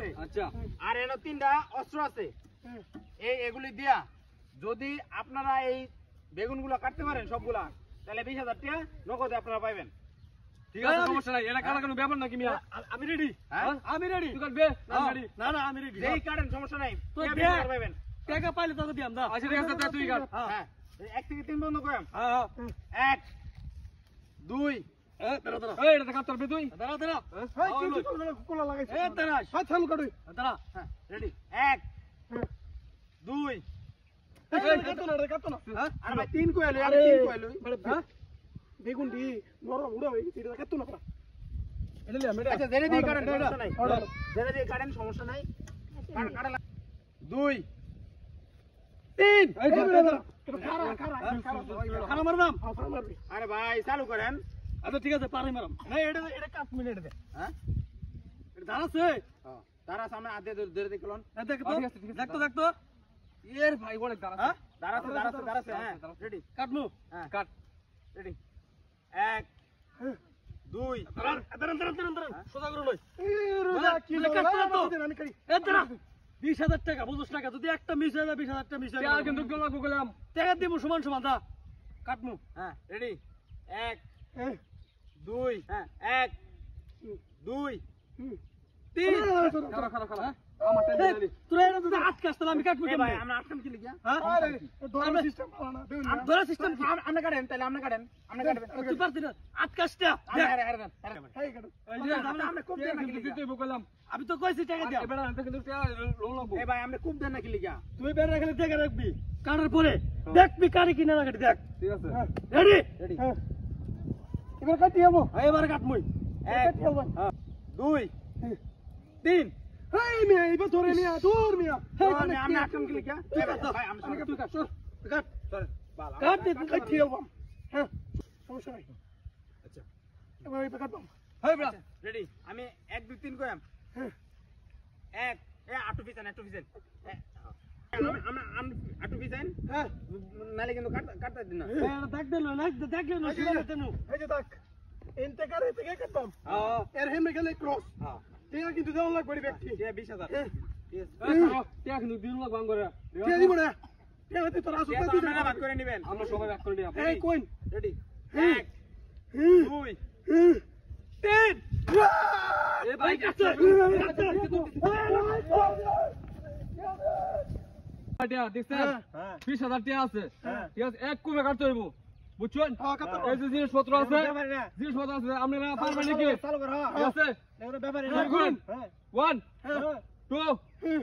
আছে। আচ্ছা আর এনো 3টা অস্ত্র আছে। এগুলি দিয়া যদি আপনারা এই বেগুনগুলো কাটতে পারেন সবগুলা, তাহলে 20,000 টাকা নগদে আপনারা পাবেন। ঠিক আছে, সমস্যা নাই। এটা কাটা কোনো ব্যাপার নাকি মিয়া? আমি রেডি। হ্যাঁ আমি রেডি। তুই কাটবে? আমি রেডি। না না আমি রেডি। যেই কাটেন সমস্যা নাই, তো 20,000 পাবেন। টাকা পাইলে তোকে দিয়াম দা। আচ্ছা ঠিক আছে, তুই কাট। হ্যাঁ 1 থেকে 3 পর্যন্ত করেন। হ্যাঁ 1 2 দাঁড়া দাঁড়া এই এটা কাটতে পারবি তুই? দাঁড়া দাঁড়া। হ্যাঁ কিন্তু কোলা লাগাইছে। দাঁড়া সাত চালু কাটুই। দাঁড়া। হ্যাঁ রেডি 1 2 কাটতো না রে কাটতো না। আরে ভাই 3 কইলো, আরে 3 কইলো। হ্যাঁ বেগুন দি নরম উড়া হই গেছে এটা কাটতো না পড়া। এটা লিয়া মেডা। আচ্ছা জেনে দিয়ে কাটেন সমস্যা নাই। জেনে দিয়ে কাটেন সমস্যা নাই। কাটা 2 3 এই খারা মারবাম। খারা মারবি। আরে ভাই চালু করেন। আচ্ছা ঠিক আছে পারি মারাম। না এটা কাট মিনিট দে। হ্যাঁ এটা দাঁড়া আছে। হ্যাঁ তারা সামনে আদে ধরে দেখলন। দেখ তো ঠিক আছে, ঠিক আছে। দেখ তো দেখ তো। এর ভাই বলে দাঁড়া। হ্যাঁ দাঁড়াছে হ্যাঁ রেডি কাটমু। হ্যাঁ কাট। রেডি 1 2 দাঁড়া দাঁড়া দাঁড়া দাঁড়া সোজা করে লই। কি কাটতো না তো আমি করি। এ দাঁড়া 20,000 টাকা বুঝছ টাকা যদি একটা মিস হয়ে যায় 20,000 টাকা মিস হয়ে টাকা যায় কিন্তু গলা গুগলাম। টাকা দিব সমান সমান দা কাটমু। হ্যাঁ রেডি 1 2 হ্যাঁ 1 2 3 খারা খারা খারা। আমার টাইম দিলি। তোরা এটা যদি আটকে আসতে আমি কাটমু এ কেমনে? ভাই আমরা আটকাম কি লিখা হ্যাঁ ধরা সিস্টেম না ধরা সিস্টেম কি? আমরা কাটেন তাহলে আমরা কাটেন কাটবেন তুই পারতি না আটকে আসতে এই কাটেন এই যে আমরা খুব দেন নাকি লিখা তুই বকলাম। আমি তো কইছি টাকা দিয়া। এবারে আনতে কিন্তু টাকা লোন লাগবো। এই ভাই আমরা খুব দেন নাকি লিখা তুই বের রাখলে টাকা রাখবি কাটার পরে দেখবি কারে কিনা রাখবি দেখ ঠিক আছে। রেডি রেডি এবার কাটি যাবো এবার কাটমুই 1 2 3 এই মিয়া এবার ধরে মিয়া দূর মিয়া আমরা আটকাম কি লিখা ভাই আমি তুই কাট সর কাট সরেন বাল কাট দে তুই কাটি যাবো হ্যাঁ সমস্যা নাই আচ্ছা এবার এবার কাটবাম হেই বড়া। রেডি আমি 1 2 3 কইম হ্যাঁ 1 এ আটু পিছন আমরা আটু পিছন হ্যাঁ নালে কিন্তু কাটতে দিন না দেখ দিল না দেখ দিল না শুনে এই যে দেখ এনতে কারে থেকে কাটবাম এর হেমে গেলে ক্রস হ্যাঁ টাকা কিন্তু দেওয়া লাগবে ব্যক্তি 20,000 টাকা কিন্তু দিন লাগবো আঙ্গরে। কে দিব না কে হতে তোর আসল তুই আপনারা ভাগ করে নেবেন আমরা সবাই ভাগ করে নিলাম। এই কইন রেডি 1 2 3 এ ভাই কাছে। টাকা দেখছেন? হ্যাঁ 20,000 টাকা আছে। ঠিক আছে, এক কুমে কাটতে হইব। বুঝছেন? হ্যাঁ, কাটতে হবে। এই যে জিনিসপত্র আছে, জিনিসপত্র আছে, আপনারা পারবেন নাকি? চালু কর ঠিক আছে? এবারে ব্যাপারে শুরু করুন। 1 2 3